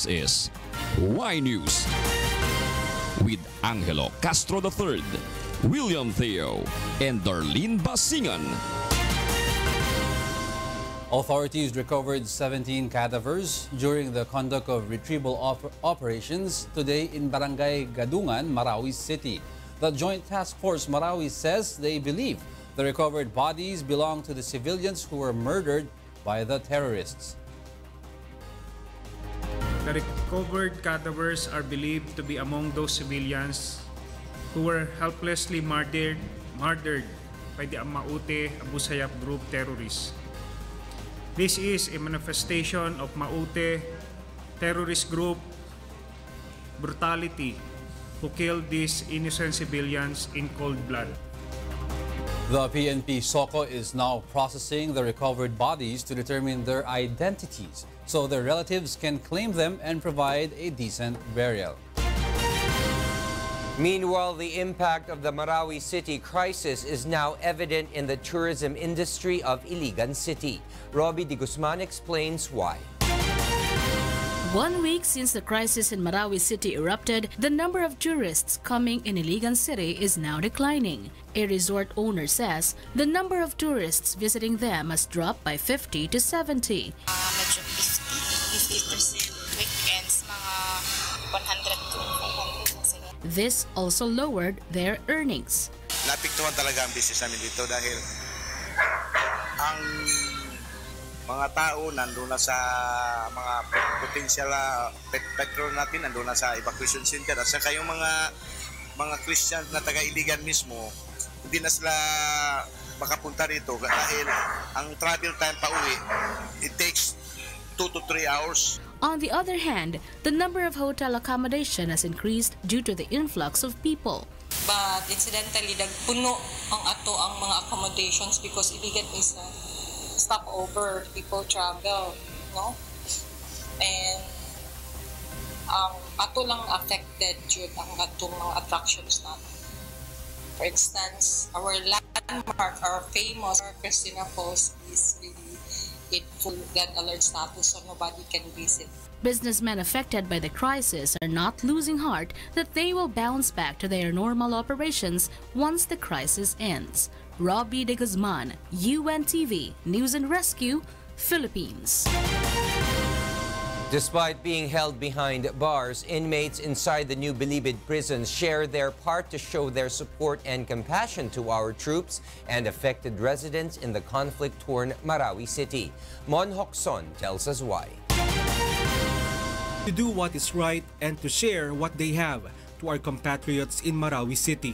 This is Y News with Angelo Castro III, William Theo, and Darlene Basingan. Authorities recovered 17 cadavers during the conduct of retrieval operations today in Barangay Gadungan, Marawi City. The Joint Task Force Marawi says they believe the recovered bodies belong to the civilians who were murdered by the terrorists. The recovered cadavers are believed to be among those civilians who were helplessly murdered by the Maute Abu Sayyaf group terrorists. This is a manifestation of Maute terrorist group brutality who killed these innocent civilians in cold blood. The PNP SOCO is now processing the recovered bodies to determine their identities so their relatives can claim them and provide a decent burial. Meanwhile, the impact of the Marawi City crisis is now evident in the tourism industry of Iligan City. Robbie De Guzman explains why. 1 week since the crisis in Marawi City erupted, the number of tourists coming in Iligan City is now declining. A resort owner says the number of tourists visiting them has dropped by 50 to 70. Medyo 50% weekends, mga 100 to 500. This also lowered their earnings. Napiktuhan talaga ang business namin dito dahil ang mga tao nandun na sa mga potential petrol natin, nandun na sa evacuation center. At saka yung mga Christian na taga-Iligan mismo, hindi na sila makapunta rito dahil ang travel time pa uwi, it takes 2 to 3 hours. On the other hand, the number of hotel accommodation has increased due to the influx of people. But incidentally, nagpuno ang ato ang mga accommodations because Iligan is a stopover, people travel, no? And ato lang affected due ang atong mga attractions natin. For instance, our landmark, our famous Christina Falls is really in full red alert status, so nobody can visit. Businessmen affected by the crisis are not losing heart that they will bounce back to their normal operations once the crisis ends. Robbie De Guzman, UNTV, News and Rescue, Philippines. Despite being held behind bars, inmates inside the new Bilibid Prison share their part to show their support and compassion to our troops and affected residents in the conflict-torn Marawi City. Mon Hokson tells us why. To do what is right and to share what they have to our compatriots in Marawi City.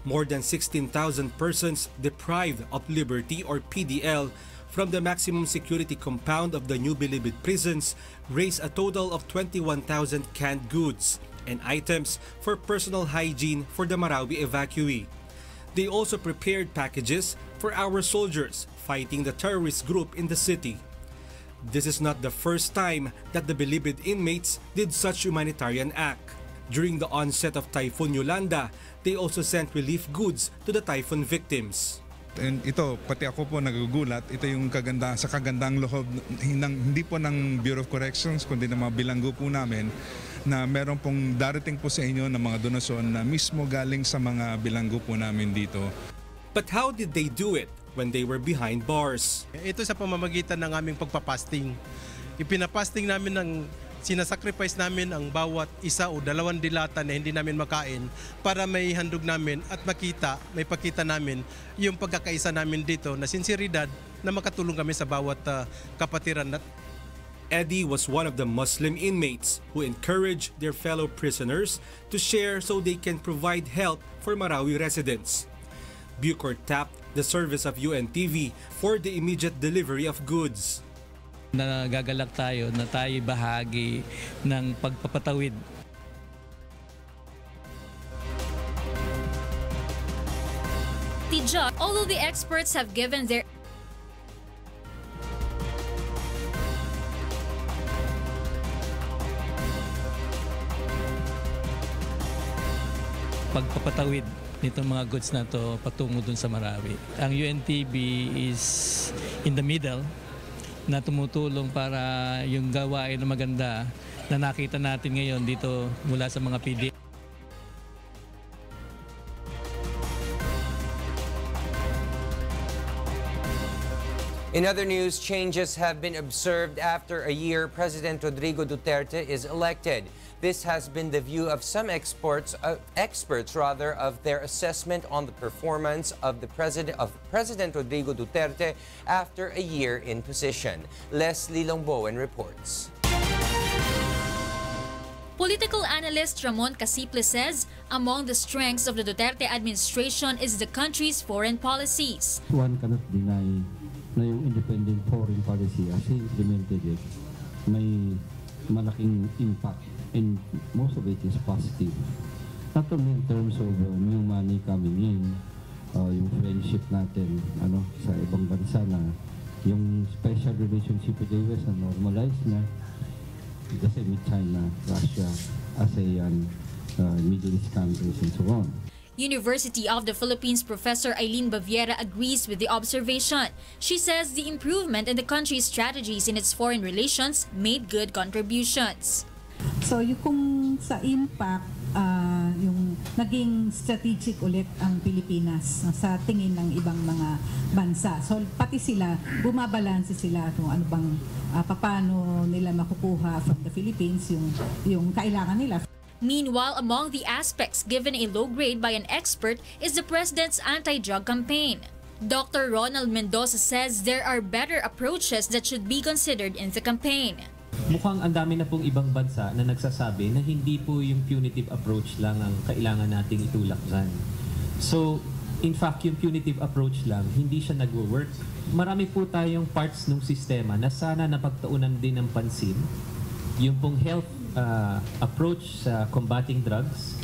More than 16,000 persons deprived of liberty or PDL from the maximum security compound of the new Bilibid prisons raised a total of 21,000 canned goods and items for personal hygiene for the Marawi evacuee. They also prepared packages for our soldiers fighting the terrorist group in the city. This is not the first time that the Bilibid inmates did such humanitarian act. During the onset of Typhoon Yolanda, they also sent relief goods to the typhoon victims. And ito, pati ako po nagugulat, ito yung sa kagandang loob, hindi po ng Bureau of Corrections, kundi ng mga bilanggo po namin, na meron pong darating po sa inyo ng mga donasyon na mismo galing sa mga bilanggo po namin dito. But how did they do it when they were behind bars? Ito sa pamamagitan ng aming pagpapasting. Ipinapasting namin ng sinasacrifice namin ang bawat isa o 2 dilata na hindi namin makain para may handog namin at may pakita namin yung pagkakaisa namin dito na sinseridad na makatulong kami sa bawat kapatiran. Eddie was one of the Muslim inmates who encouraged their fellow prisoners to share so they can provide help for Marawi residents. Bucor tapped the service of UNTV for the immediate delivery of goods. Nagagalak tayo na tayo bahagi ng pagpapatawid. Although the experts have given their pagpapatawid nitong mga goods na to patungo dun sa Marawi. Ang UNTV is in the middle na tumutulong para yung gawain na maganda na nakita natin ngayon dito mula sa mga PD. In other news, changes have been observed after a year President Rodrigo Duterte is elected. This has been the view of some experts of their assessment on the performance of President Rodrigo Duterte after a year in position. Leslie Longbowen reports. Political analyst Ramon Casiple says among the strengths of the Duterte administration is the country's foreign policies. One cannot deny na yung independent foreign policy as he implemented it, may malaking impact and most of it is positive. Not only in terms of new money coming in, yung friendship natin sa ibang bansa na yung special relationship with the US na normalized na kasi with China, Russia, ASEAN, Middle East countries and so on. University of the Philippines professor Eileen Baviera agrees with the observation. She says the improvement in the country's strategies in its foreign relations made good contributions. So yung kung sa impact, yung naging strategic ulit ang Pilipinas sa tingin ng ibang mga bansa. So pati sila, bumabalanse sila kung ano bang paano nila makukuha from the Philippines yung kailangan nila. Meanwhile, among the aspects given a low grade by an expert is the president's anti-drug campaign. Dr. Ronald Mendoza says there are better approaches that should be considered in the campaign. Mukhang ang dami na pong ibang bansa na nagsasabi na hindi po yung punitive approach lang ang kailangan nating itulak dyan. So, in fact, yung punitive approach lang, hindi siya nagwo-work. Marami po tayong parts ng sistema na sana napagtaunan din ng pansin. Yung pong health approach sa combating drugs,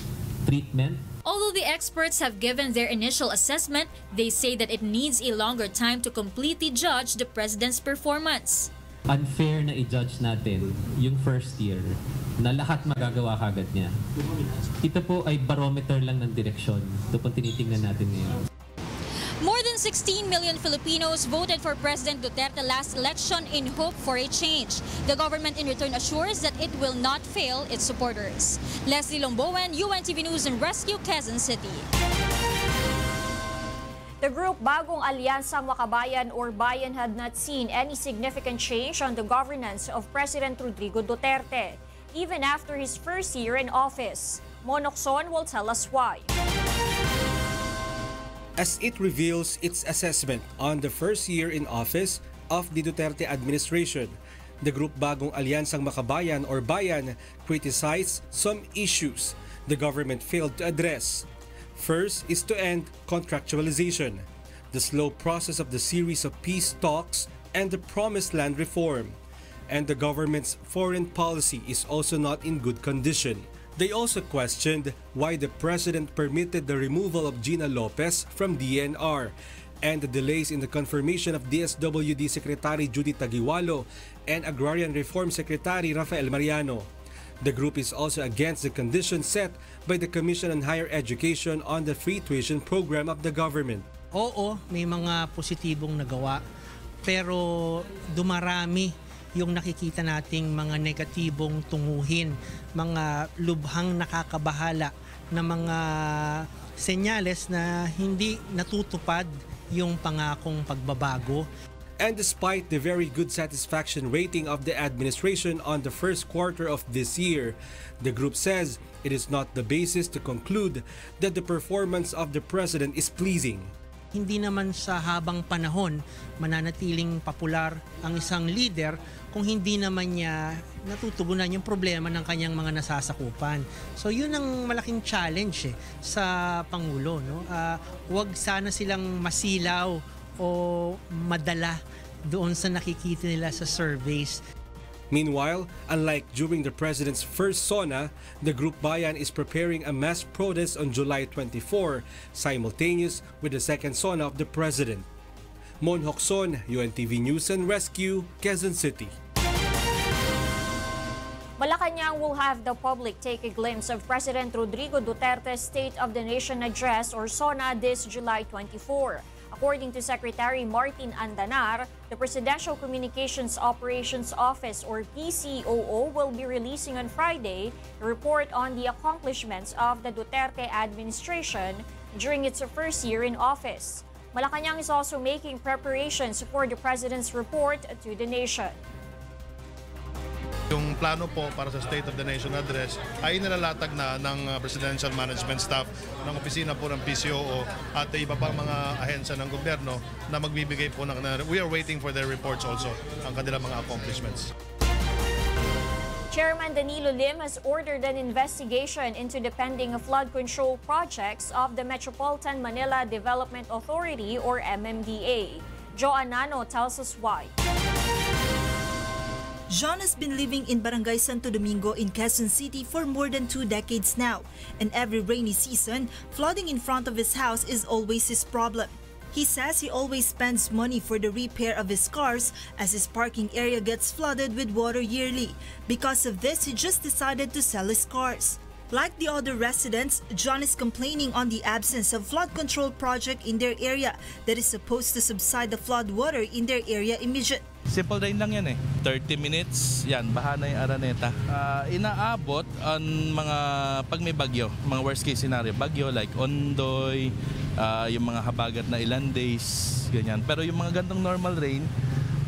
treatment. Although the experts have given their initial assessment, they say that it needs a longer time to completely judge the president's performance. Unfair na i-judge natin yung first year na lahat magagawa kagad niya. Ito po ay barometer lang ng direksyon. Ito po tinitingnan natin ngayon. More than 16 million Filipinos voted for President Duterte last election in hope for a change. The government in return assures that it will not fail its supporters. Leslie Longbowen, UNTV News and Rescue, Quezon City. The group Bagong Alyansang Makabayan or Bayan had not seen any significant change on the governance of President Rodrigo Duterte, even after his first year in office. Monokson will tell us why. As it reveals its assessment on the first year in office of the Duterte administration, the group Bagong Alyansang Makabayan or Bayan criticized some issues the government failed to address. First is to end contractualization, the slow process of the series of peace talks and the promised land reform. And the government's foreign policy is also not in good condition. They also questioned why the president permitted the removal of Gina Lopez from DNR and the delays in the confirmation of DSWD Secretary Judy Taguiwalo and Agrarian Reform Secretary Rafael Mariano. The group is also against the conditions set by the Commission on Higher Education on the free tuition program of the government. Oo, may mga positibong nagawa, pero dumarami yung nakikita nating mga negatibong tunguhin, mga lubhang nakakabahala na mga senyales na hindi natutupad yung pangakong pagbabago. And despite the very good satisfaction rating of the administration on the first quarter of this year, the group says it is not the basis to conclude that the performance of the president is pleasing. Hindi naman sa habang panahon mananatiling popular ang isang leader kung hindi naman niya natutugunan yung problema ng kanyang mga nasasakupan. So yun ang malaking challenge sa Pangulo. No? Huwag sana silang masilaw o madala doon sa nakikita nila sa surveys. Meanwhile, unlike during the president's first SONA, the group Bayan is preparing a mass protest on July 24, simultaneous with the second SONA of the president. Mon Hokson, UNTV News and Rescue, Quezon City. Malacanang will have the public take a glimpse of President Rodrigo Duterte's State of the Nation Address or SONA this July 24. According to Secretary Martin Andanar, the Presidential Communications Operations Office, or PCOO, will be releasing on Friday a report on the accomplishments of the Duterte administration during its first year in office. Malacanang is also making preparations for the President's report to the nation. Yung plano po para sa State of the Nation Address ay nilalatag na ng Presidential Management Staff ng opisina po ng PCOO at iba pang mga ahensya ng gobyerno na magbibigay po ng... We are waiting for their reports also, ang kanilang mga accomplishments. Chairman Danilo Lim has ordered an investigation into the pending flood control projects of the Metropolitan Manila Development Authority, or MMDA. Joa Nano tells us why. John has been living in Barangay Santo Domingo in Quezon City for more than 2 decades now, and every rainy season, flooding in front of his house is always his problem. He says he always spends money for the repair of his cars as his parking area gets flooded with water yearly. Because of this, he just decided to sell his cars. Like the other residents, John is complaining on the absence of flood control project in their area that is supposed to subside the flood water in their area immediate. Simple rain lang yan 30 minutes, yan, baha na yung Araneta. Inaabot ang mga, pag may bagyo, mga worst case scenario, bagyo like Ondoy, yung mga habagat na ilan days, ganyan. Pero yung mga gantong normal rain,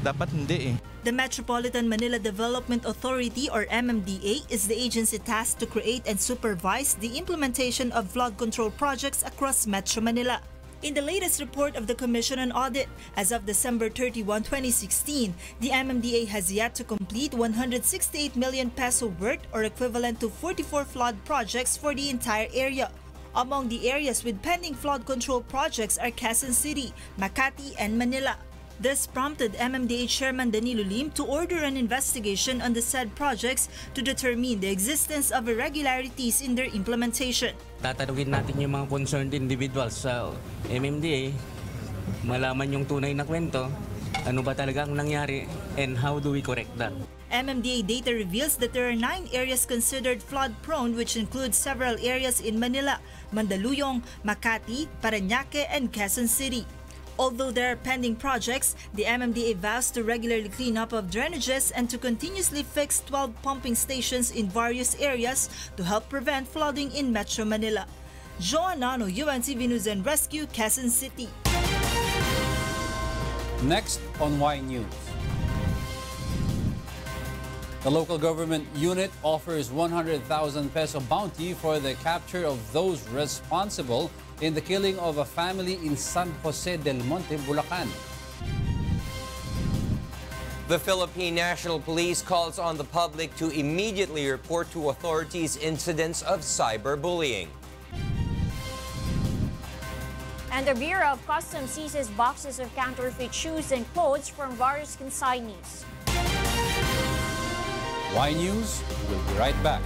dapat hindi The Metropolitan Manila Development Authority, or MMDA, is the agency tasked to create and supervise the implementation of flood control projects across Metro Manila. In the latest report of the Commission on Audit, as of December 31, 2016, the MMDA has yet to complete 168 million peso worth, or equivalent to 44 flood projects for the entire area. Among the areas with pending flood control projects are Quezon City, Makati, and Manila. This prompted MMDA Chairman Danilo Lim to order an investigation on the said projects to determine the existence of irregularities in their implementation. Tatanungin natin yung mga concerned individuals sa MMDA, malaman yung tunay na kwento, ano ba talaga ang nangyari, and how do we correct that. MMDA data reveals that there are 9 areas considered flood-prone, which include several areas in Manila, Mandaluyong, Makati, Parañaque, and Quezon City. Although there are pending projects, the MMDA vows to regularly clean up of drainages and to continuously fix 12 pumping stations in various areas to help prevent flooding in Metro Manila. Joa Nano, UNTV News and Rescue, Quezon City. Next on Y News. The local government unit offers 100,000 peso bounty for the capture of those responsible in the killing of a family in San Jose del Monte, Bulacan. The Philippine National Police calls on the public to immediately report to authorities incidents of cyberbullying. And the Bureau of Customs seizes boxes of counterfeit shoes and clothes from various consignees. Y News will be right back.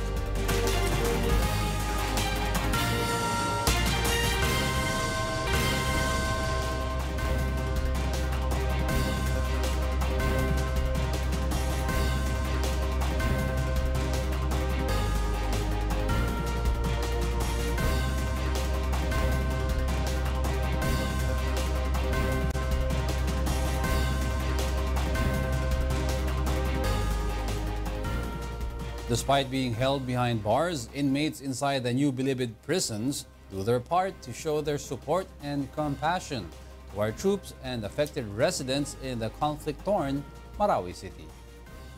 Despite being held behind bars, inmates inside the new Bilibid prisons do their part to show their support and compassion to our troops and affected residents in the conflict-torn Marawi City.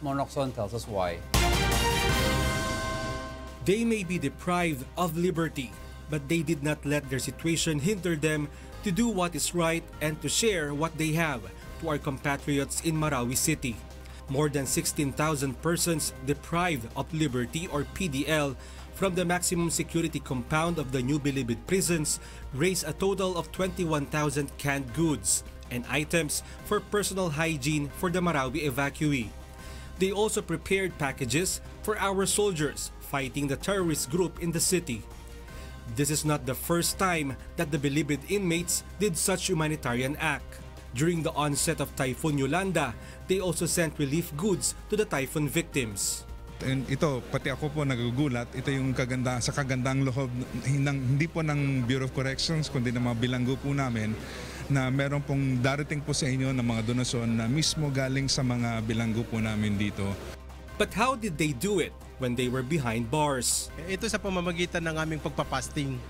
Monokson tells us why. They may be deprived of liberty, but they did not let their situation hinder them to do what is right and to share what they have to our compatriots in Marawi City. More than 16,000 persons deprived of liberty, or PDL, from the maximum security compound of the new Bilibid prisons raised a total of 21,000 canned goods and items for personal hygiene for the Marawi evacuee. They also prepared packages for our soldiers fighting the terrorist group in the city. This is not the first time that the Bilibid inmates did such humanitarian act. During the onset of Typhoon Yolanda, they also sent relief goods to the typhoon victims. And ito, pati ako po nagugulat, ito yung kagandang loob, hindi po ng Bureau of Corrections, kundi ng mga bilanggo po namin, na meron pong darating po sa inyo ng mga donasyon na mismo galing sa mga bilanggo po namin dito. But how did they do it when they were behind bars? Ito sa pamamagitan ng aming pagpapasting.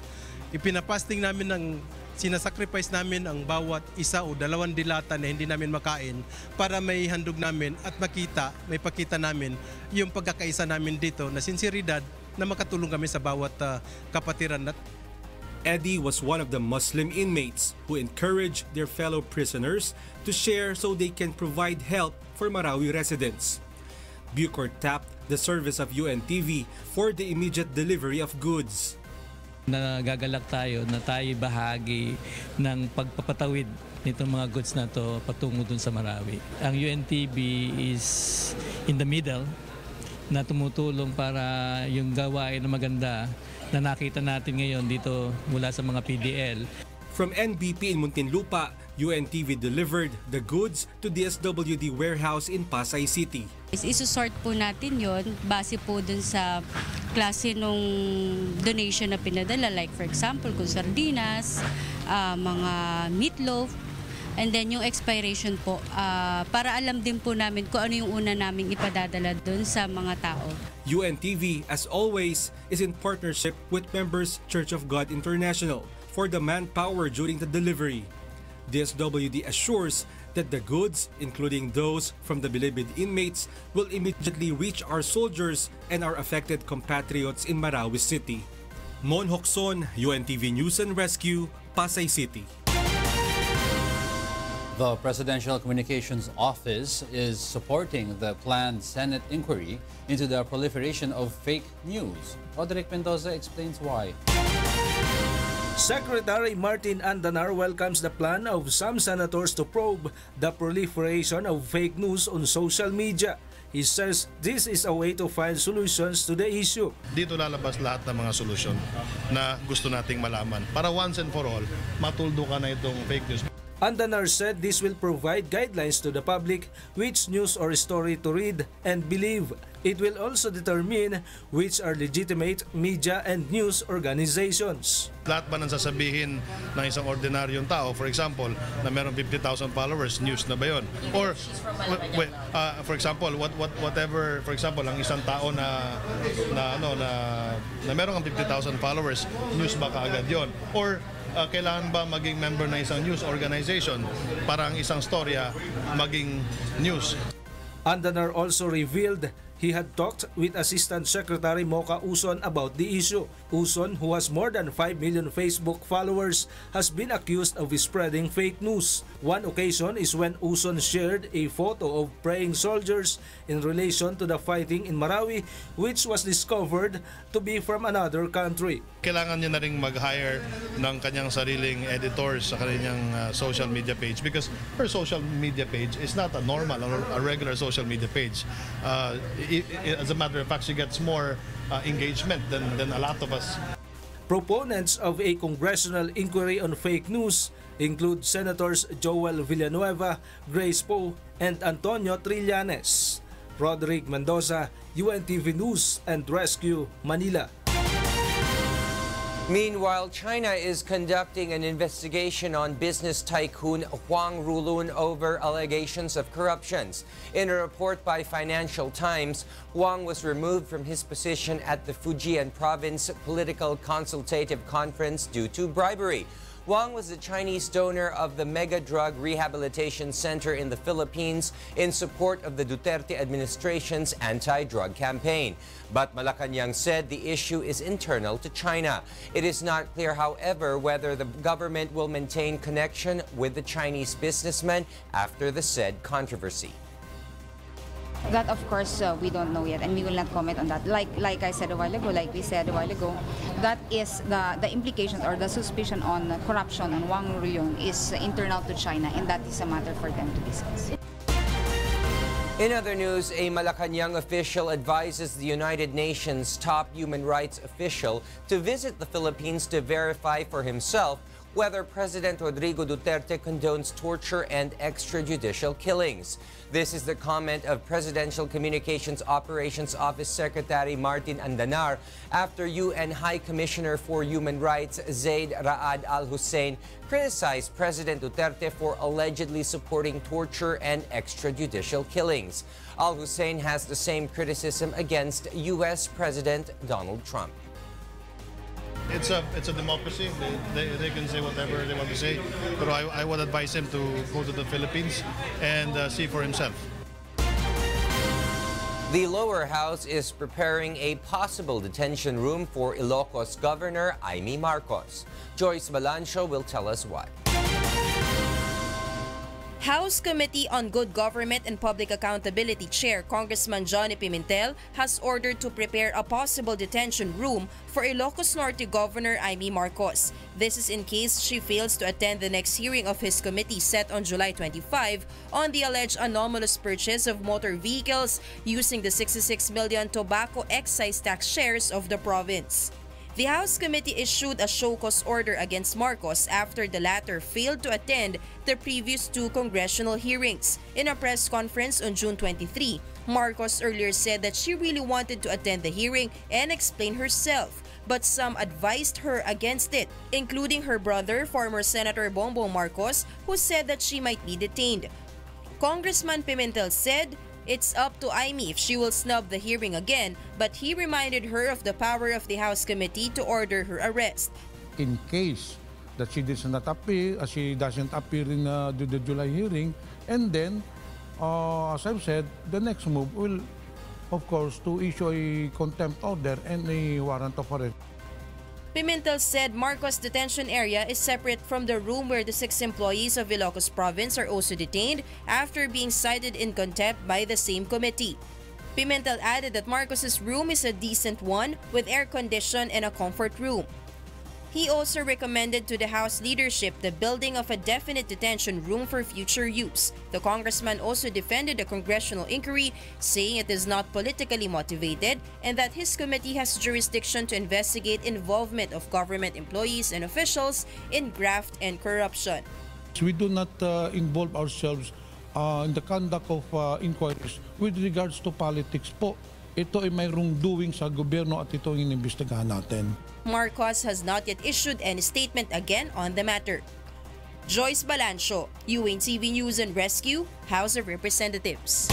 Ipinapasting namin ng sinasacrifice namin ang bawat isa o dalawang dilata na hindi namin makain para may handog namin at may pakita namin yung pagkakaisa namin dito na sinseridad na makatulong kami sa bawat kapatiran. Eddie was one of the Muslim inmates who encouraged their fellow prisoners to share so they can provide help for Marawi residents. Bucor tapped the service of UNTV for the immediate delivery of goods. Nagagalak tayo na tayo bahagi ng pagpapatawid nitong mga goods na to patungo dun sa Marawi. Ang UNTV is in the middle na tumutulong para yung gawain na maganda na nakita natin ngayon dito mula sa mga PDL. From NBP in Muntinlupa, UNTV delivered the goods to DSWD warehouse in Pasay City. Isusort po natin yon base po dun sa klase nung donation na pinadala. Like for example, kung sardinas, mga meatloaf, and then yung expiration po, para alam din po namin kung ano yung una naming ipadadala dun sa mga tao. UNTV, as always, is in partnership with Members Church of God International for the manpower during the delivery. DSWD assures that the goods, including those from the Bilibid inmates, will immediately reach our soldiers and our affected compatriots in Marawi City. Mon Hokson, UNTV News and Rescue, Pasay City. The Presidential Communications Office is supporting the planned Senate inquiry into the proliferation of fake news. Roderick Mendoza explains why. Secretary Martin Andanar welcomes the plan of some senators to probe the proliferation of fake news on social media. He says this is a way to find solutions to the issue. Dito lalabas lahat ng mga solusyon na gusto nating malaman para once and for all matuldo ka na itong fake news. Andanar said this will provide guidelines to the public which news or story to read and believe. It will also determine which are legitimate media and news organizations. Lahat ba nang sasabihin ng isang ordinaryong tao, for example, na meron 50,000 followers, news na ba yun? Or, for example, whatever, for example, ang isang tao na meron 50,000 followers, news ba kaagad yun? Or, kailangan ba maging member ng isang news organization para ang isang storya maging news? Andanar also revealed he had talked with Assistant Secretary Mocha Uson about the issue. Uson, who has more than 5 million Facebook followers, has been accused of spreading fake news. One occasion is when Uson shared a photo of praying soldiers in relation to the fighting in Marawi, which was discovered to be from another country. Kailangan niya na rin mag-hire ng kanyang sariling editors sa kanyang social media page because her social media page is not a normal or a regular social media page. As a matter of fact, she gets more engagement than a lot of us. Proponents of a congressional inquiry on fake news include Senators Joel Villanueva, Grace Poe, and Antonio Trillanes. Roderick Mendoza, UNTV News and Rescue, Manila. Meanwhile, China is conducting an investigation on business tycoon Huang Rulun over allegations of corruptions. In a report by Financial Times, Huang was removed from his position at the Fujian Province Political Consultative Conference due to bribery. Huang was the Chinese donor of the Mega Drug Rehabilitation Center in the Philippines in support of the Duterte administration's anti-drug campaign. But Malacanang said the issue is internal to China. It is not clear, however, whether the government will maintain connection with the Chinese businessman after the said controversy. That, of course, we don't know yet, and we will not comment on that. Like I said a while ago, like we said a while ago, that is the implications or the suspicion on corruption on Huang Rulun is internal to China, and that is a matter for them to discuss. In other news, a Malacanang official advises the United Nations top human rights official to visit the Philippines to verify for himself whether President Rodrigo Duterte condones torture and extrajudicial killings. This is the comment of Presidential Communications Operations Office Secretary Martin Andanar after UN High Commissioner for Human Rights Zaid Ra'ad Al Hussein criticized President Duterte for allegedly supporting torture and extrajudicial killings. Al Hussein has the same criticism against U.S. President Donald Trump. It's a democracy. They can say whatever they want to say, but I would advise him to go to the Philippines and see for himself. The lower house is preparing a possible detention room for Ilocos Governor Imee Marcos. Joyce Balancho will tell us why. House Committee on Good Government and Public Accountability Chair Congressman Johnny Pimentel has ordered to prepare a possible detention room for Ilocos Norte Governor Imee Marcos. This is in case she fails to attend the next hearing of his committee set on July 25 on the alleged anomalous purchase of motor vehicles using the 66 million tobacco excise tax shares of the province. The House Committee issued a show cause order against Marcos after the latter failed to attend the previous two congressional hearings. In a press conference on June 23, Marcos earlier said that she really wanted to attend the hearing and explain herself, but some advised her against it, including her brother, former Senator Bongbong Marcos, who said that she might be detained. Congressman Pimentel said, "It's up to Imee if she will snub the hearing again," but he reminded her of the power of the House Committee to order her arrest. In case that she doesn't appear in the July hearing, and then, as I've said, the next move will, of course, to issue a contempt order and a warrant of arrest. Pimentel said Marcos' detention area is separate from the room where the 6 employees of Ilocos Province are also detained after being cited in contempt by the same committee. Pimentel added that Marcos' room is a decent one with air condition and a comfort room. He also recommended to the House leadership the building of a definite detention room for future use. The congressman also defended the congressional inquiry, saying it is not politically motivated and that his committee has jurisdiction to investigate involvement of government employees and officials in graft and corruption. We do not involve ourselves in the conduct of inquiries with regards to politics po. Ito ay mayroong doing sa gobyerno at ito ang inimbestigahan natin. Marcos has not yet issued any statement again on the matter. Joyce Balancho, UNTV News and Rescue, House of Representatives.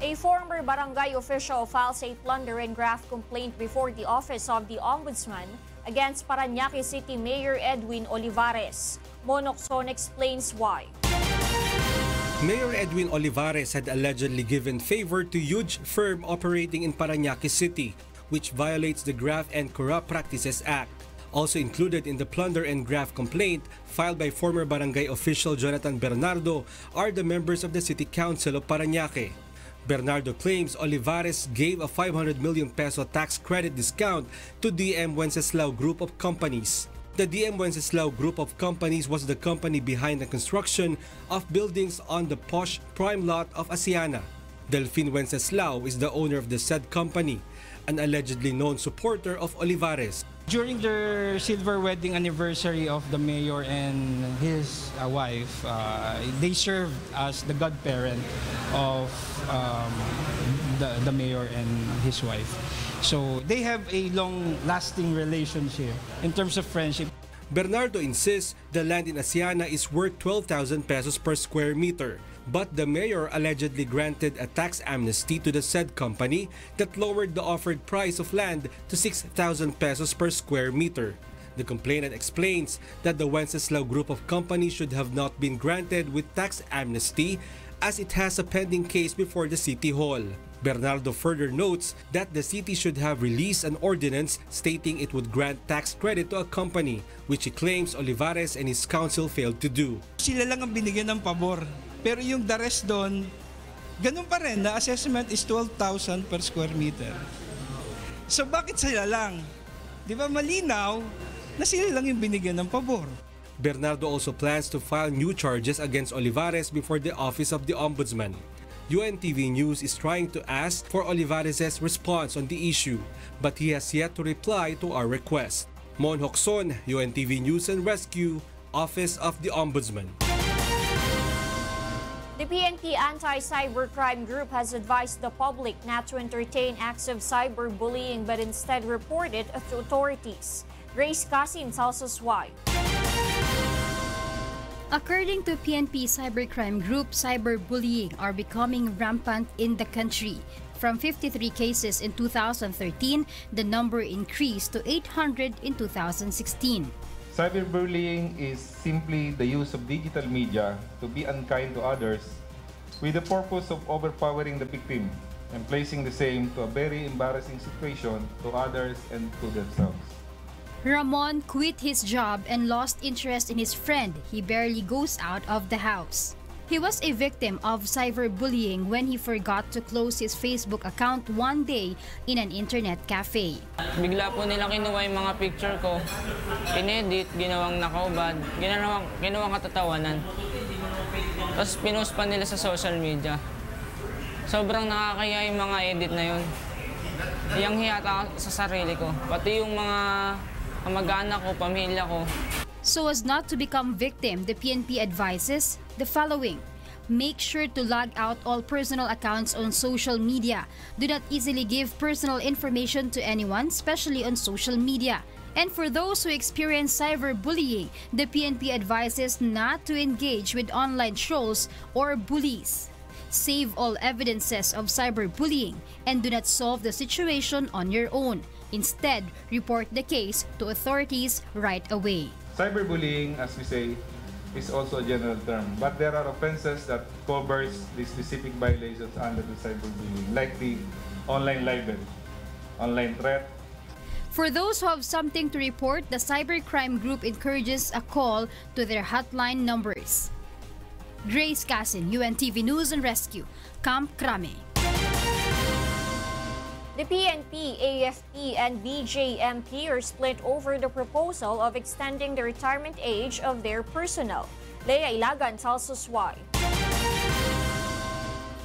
A former barangay official files a plunder and graft complaint before the Office of the Ombudsman against Parañaque City Mayor Edwin Olivares. Monokson explains why. Mayor Edwin Olivares had allegedly given favor to huge firm operating in Parañaque City, which violates the Graft and Corrupt Practices Act. Also included in the plunder and graft complaint filed by former barangay official Jonathan Bernardo are the members of the City Council of Parañaque. Bernardo claims Olivares gave a 500 million peso tax credit discount to DM Wenceslao Group of Companies. The DM Wenceslao Group of Companies was the company behind the construction of buildings on the posh prime lot of Asiana. Delphine Wenceslao is the owner of the said company, an allegedly known supporter of Olivares. During their silver wedding anniversary of the mayor and his wife, they served as the godparent of the mayor and his wife. So they have a long-lasting relationship in terms of friendship. Bernardo insists the land in Asiana is worth 12,000 pesos per square meter, but the mayor allegedly granted a tax amnesty to the said company that lowered the offered price of land to 6,000 pesos per square meter. The complainant explains that the Wenceslao Group of Companies should have not been granted with tax amnesty as it has a pending case before the City Hall. Bernardo further notes that the city should have released an ordinance stating it would grant tax credit to a company, which he claims Olivares and his council failed to do. Sila lang ang binigyan ng pabor, pero yung the rest doon, ganun pa rin, the assessment is 12,000 per square meter. So bakit sila lang? Di ba malinaw na sila lang yung binigyan ng pabor? Bernardo also plans to file new charges against Olivares before the Office of the Ombudsman. UNTV News is trying to ask for Olivares' response on the issue, but he has yet to reply to our request. Mon Hokson, UNTV News and Rescue, Office of the Ombudsman. The PNP Anti-Cybercrime Group has advised the public not to entertain acts of cyberbullying but instead report it to authorities. Grace Casin tells us why. According to PNP Cybercrime Group, cyberbullying are becoming rampant in the country. From 53 cases in 2013, the number increased to 800 in 2016. Cyberbullying is simply the use of digital media to be unkind to others with the purpose of overpowering the victim and placing the same to a very embarrassing situation to others and to themselves. Ramon quit his job and lost interest in his friend. He barely goes out of the house. He was a victim of cyberbullying when he forgot to close his Facebook account one day in an internet cafe. Bigla po nila kinuha yung mga picture ko, inedit, ginawang nakaubad, ginawang katatawanan. Tapos pinost pa nila sa social media. Sobrang nakakaya yung mga edit na yun. Iyang hiyata sa sarili ko, pati yung mga kamag-anak ko, pamilya ko. So as not to become victim, the PNP advises the following. Make sure to log out all personal accounts on social media. Do not easily give personal information to anyone, especially on social media. And for those who experience cyberbullying, the PNP advises not to engage with online trolls or bullies. Save all evidences of cyberbullying and do not solve the situation on your own. Instead, report the case to authorities right away. Cyberbullying, as we say, is also a general term, but there are offenses that covers the specific violations under the cyberbullying, like the online libel, online threat. For those who have something to report, the Cybercrime Group encourages a call to their hotline numbers. Grace Casin, UNTV News and Rescue, Camp Crame. The PNP, AFP, and BJMP are split over the proposal of extending the retirement age of their personnel. Leia Iligan tells us why.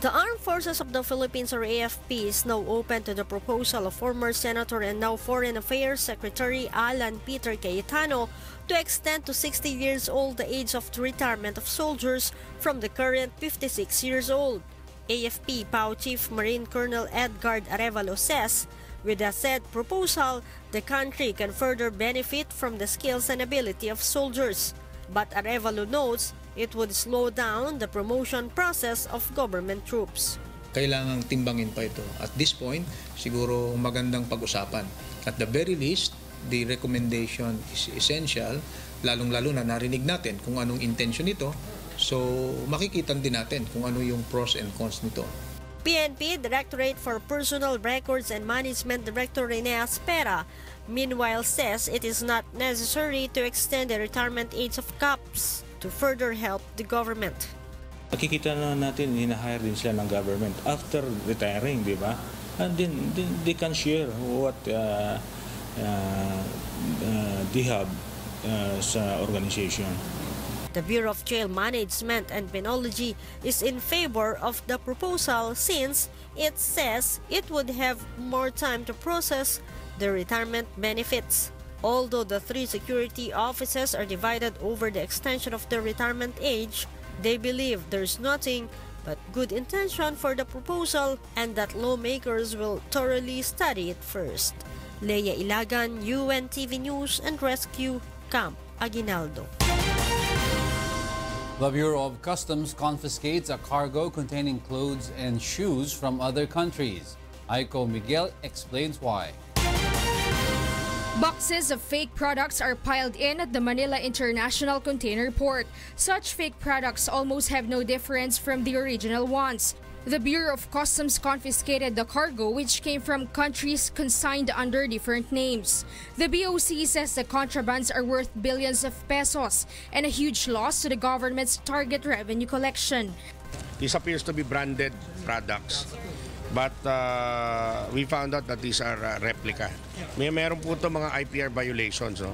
The Armed Forces of the Philippines, or AFP, is now open to the proposal of former Senator and now Foreign Affairs Secretary Alan Peter Cayetano to extend to 60 years old the age of the retirement of soldiers from the current 56 years old. AFP PAO Chief Marine Colonel Edgard Arevalo says, with the said proposal, the country can further benefit from the skills and ability of soldiers. But Arevalo notes it would slow down the promotion process of government troops. Kailangang timbangin pa ito. At this point, siguro magandang pag-usapan. At the very least, the recommendation is essential, lalong-lalo na narinig natin kung anong intention nito. So, makikita din natin kung ano yung pros and cons nito. PNP Directorate for Personal Records and Management Director Rene Aspera, meanwhile, says it is not necessary to extend the retirement age of cops to further help the government. Makikita na natin, hinahire din sila ng government after retiring, di ba? And then they can share what they have sa organization. The Bureau of Jail Management and Penology is in favor of the proposal since it says it would have more time to process the retirement benefits. Although the three security offices are divided over the extension of their retirement age, they believe there's nothing but good intention for the proposal and that lawmakers will thoroughly study it first. Leia Iligan, UNTV News and Rescue, Camp Aguinaldo. The Bureau of Customs confiscates a cargo containing clothes and shoes from other countries. Aiko Miguel explains why. Boxes of fake products are piled in at the Manila International Container Port. Such fake products almost have no difference from the original ones. The Bureau of Customs confiscated the cargo, which came from countries consigned under different names. The BOC says the contrabands are worth billions of pesos and a huge loss to the government's target revenue collection. This appears to be branded products, but we found out that these are replica. Meron po ito mga IPR violations.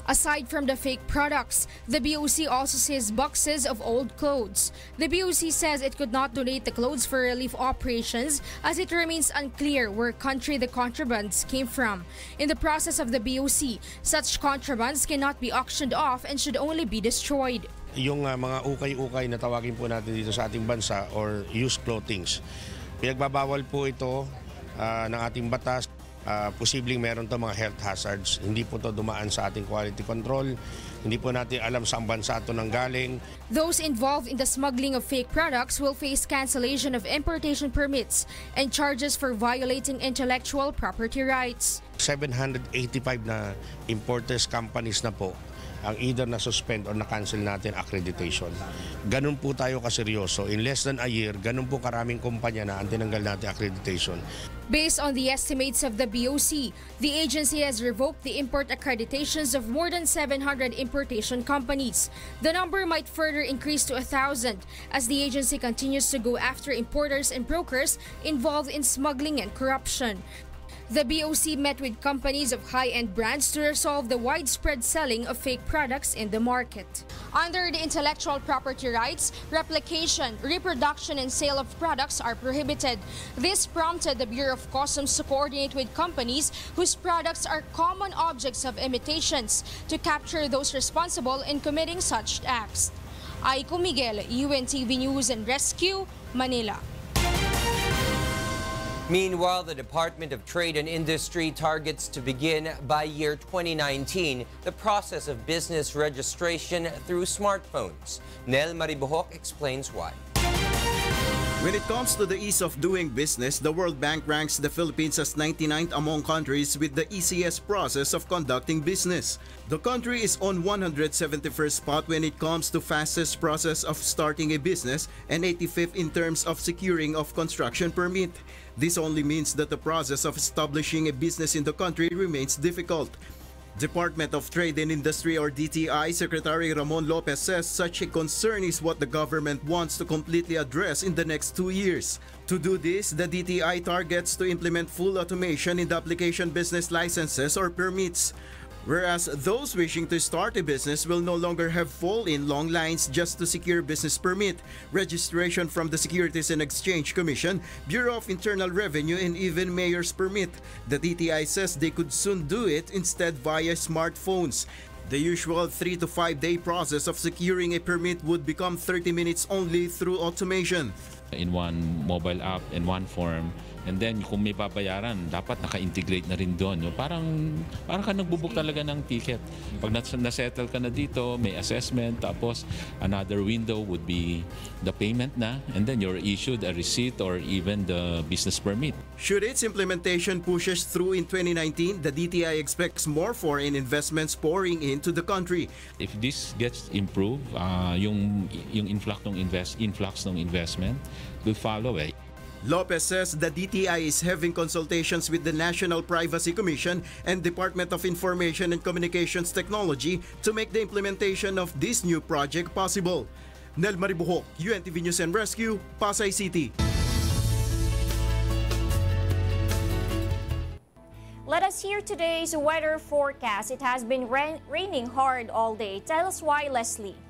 Aside from the fake products, the BOC also sees boxes of old clothes. The BOC says it could not donate the clothes for relief operations as it remains unclear where country the contrabands came from. In the process of the BOC, such contrabands cannot be auctioned off and should only be destroyed. Yung mga ukay-ukay na tawagin po natin dito sa ating bansa or used clothings, pinagbabawal po ito ng ating batas. Posibleng meron to mga health hazards. Hindi po to dumaan sa ating quality control. Hindi po natin alam saan bansa ito nanggaling. Those involved in the smuggling of fake products will face cancellation of importation permits and charges for violating intellectual property rights. 785 na importers companies na po ang either na-suspend or na-cancel natin accreditation. Ganun po tayo kaseryoso. In less than a year, ganun po karaming kumpanya na ang tinanggal natin accreditation. Based on the estimates of the BOC, the agency has revoked the import accreditations of more than 700 importation companies. The number might further increase to 1,000 as the agency continues to go after importers and brokers involved in smuggling and corruption. The BOC met with companies of high-end brands to resolve the widespread selling of fake products in the market. Under the intellectual property rights, replication, reproduction, and sale of products are prohibited. This prompted the Bureau of Customs to coordinate with companies whose products are common objects of imitations to capture those responsible in committing such acts. Aiko Miguel, UNTV News and Rescue, Manila. Meanwhile, the Department of Trade and Industry targets to begin by year 2019 the process of business registration through smartphones. Nel Maribohok explains why. When it comes to the ease of doing business, the World Bank ranks the Philippines as 99th among countries with the easiest process of conducting business. The country is on 171st spot when it comes to fastest process of starting a business and 85th in terms of securing of construction permit. This only means that the process of establishing a business in the country remains difficult. Department of Trade and Industry or DTI Secretary Ramon Lopez says such a concern is what the government wants to completely address in the next 2 years. To do this, the DTI targets to implement full automation in the application business licenses or permits. Whereas those wishing to start a business will no longer have fall in long lines just to secure business permit, registration from the Securities and Exchange Commission, Bureau of Internal Revenue, and even mayor's permit. The DTI says they could soon do it instead via smartphones. The usual 3 to 5 day process of securing a permit would become 30 minutes only through automation. In one mobile app, in one form, and then kung may babayaran, dapat naka-integrate na rin doon. Parang ka nagbubuk talaga ng ticket. Pag nasettle ka na dito, may assessment, tapos another window would be the payment na, and then you're issued a receipt or even the business permit. Should its implementation pushes through in 2019, the DTI expects more foreign investments pouring into the country. If this gets improved, yung influx ng investment will follow. Lopez says the DTI is having consultations with the National Privacy Commission and Department of Information and Communications Technology to make the implementation of this new project possible. Nel Maribohok, UNTV News and Rescue, Pasay City. Let us hear today's weather forecast. It has been raining hard all day. Tell us why, Leslie.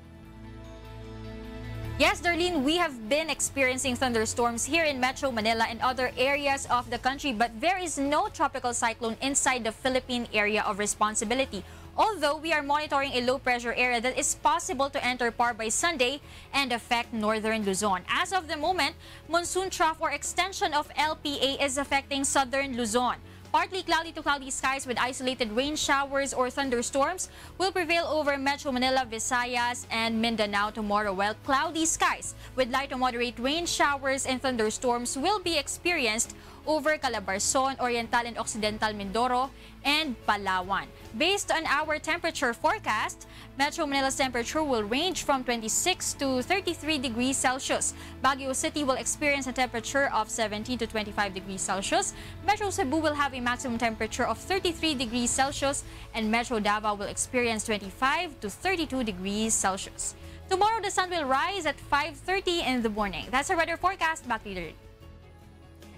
Yes, Darlene, we have been experiencing thunderstorms here in Metro Manila and other areas of the country, but there is no tropical cyclone inside the Philippine area of responsibility. Although we are monitoring a low-pressure area that is possible to enter PAR by Sunday and affect northern Luzon. As of the moment, monsoon trough or extension of LPA is affecting southern Luzon. Partly cloudy to cloudy skies with isolated rain showers or thunderstorms will prevail over Metro Manila, Visayas, and Mindanao tomorrow, while cloudy skies with light to moderate rain showers and thunderstorms will be experienced over Calabarzon, Oriental and Occidental Mindoro, and Palawan. Based on our temperature forecast, Metro Manila's temperature will range from 26 to 33 degrees Celsius. Baguio City will experience a temperature of 17 to 25 degrees Celsius. Metro Cebu will have a maximum temperature of 33 degrees Celsius, and Metro Davao will experience 25 to 32 degrees Celsius. Tomorrow, the sun will rise at 5:30 in the morning. That's our weather forecast. Back to you.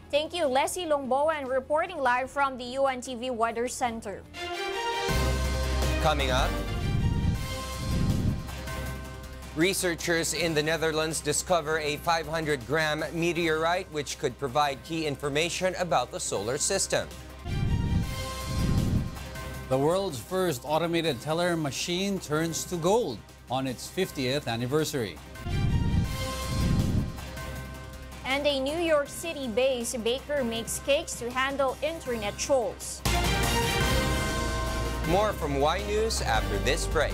Thank you, Leslie Longboan, reporting live from the UNTV Weather Center. Coming up, researchers in the Netherlands discover a 500-gram meteorite which could provide key information about the solar system. The world's first automated teller machine turns to gold on its 50th anniversary. And a New York City-based baker makes cakes to handle internet trolls. More from Y News after this break.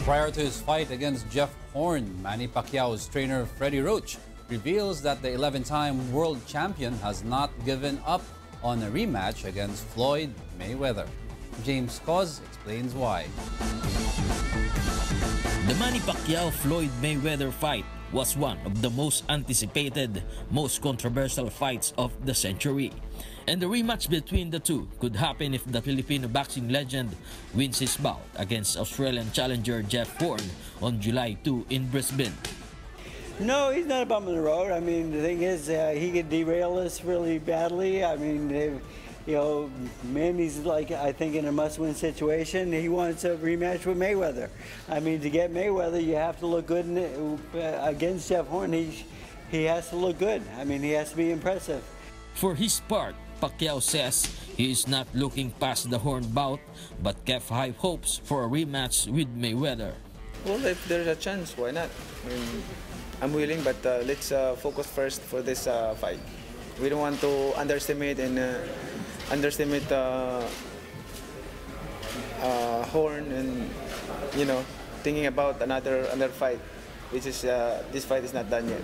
Prior to his fight against Jeff Horn, Manny Pacquiao's trainer Freddie Roach reveals that the 11-time world champion has not given up on a rematch against Floyd Mayweather. James Cos explains why. The Manny Pacquiao-Floyd Mayweather fight was one of the most anticipated, most controversial fights of the century. And the rematch between the two could happen if the Filipino boxing legend wins his bout against Australian challenger Jeff Horn on July 2 in Brisbane. No, he's not a bum in the road. I mean, the thing is, he could derail us really badly. I mean, you know, Manny's like, I think, in a must-win situation. He wants a rematch with Mayweather. I mean, to get Mayweather, you have to look good against Jeff Horn. He has to look good. I mean, he has to be impressive. For his part, Pacquiao says he is not looking past the Horn bout, but kept high hopes for a rematch with Mayweather. Well, if there's a chance, why not? I mean, I'm willing, but let's focus first for this fight. We don't want to underestimate Horn, and you know, thinking about another fight, which is this fight is not done yet.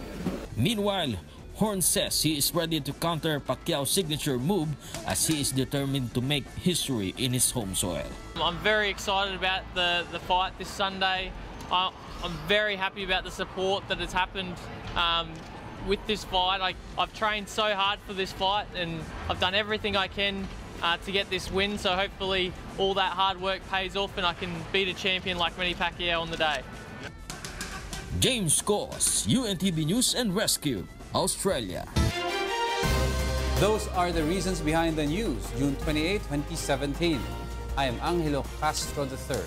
Meanwhile, Horn says he is ready to counter Pacquiao's signature move as he is determined to make history in his home soil. I'm very excited about the fight this Sunday. I'm very happy about the support that has happened with this fight. I've trained so hard for this fight and I've done everything I can to get this win, so hopefully all that hard work pays off and I can beat a champion like Manny Pacquiao on the day. James Cos, UNTV News and Rescue, Australia. Those are the reasons behind the news, June 28, 2017. I am Angelo Castro III.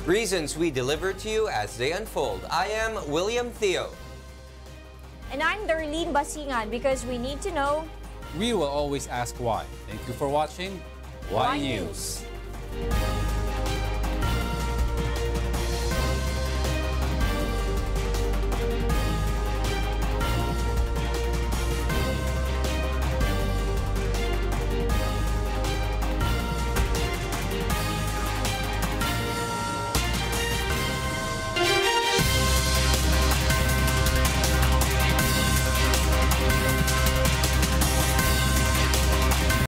Reasons we deliver to you as they unfold. I am William Theo. And I'm Darlene Basingan, because we need to know. We will always ask why. Thank you for watching Y News.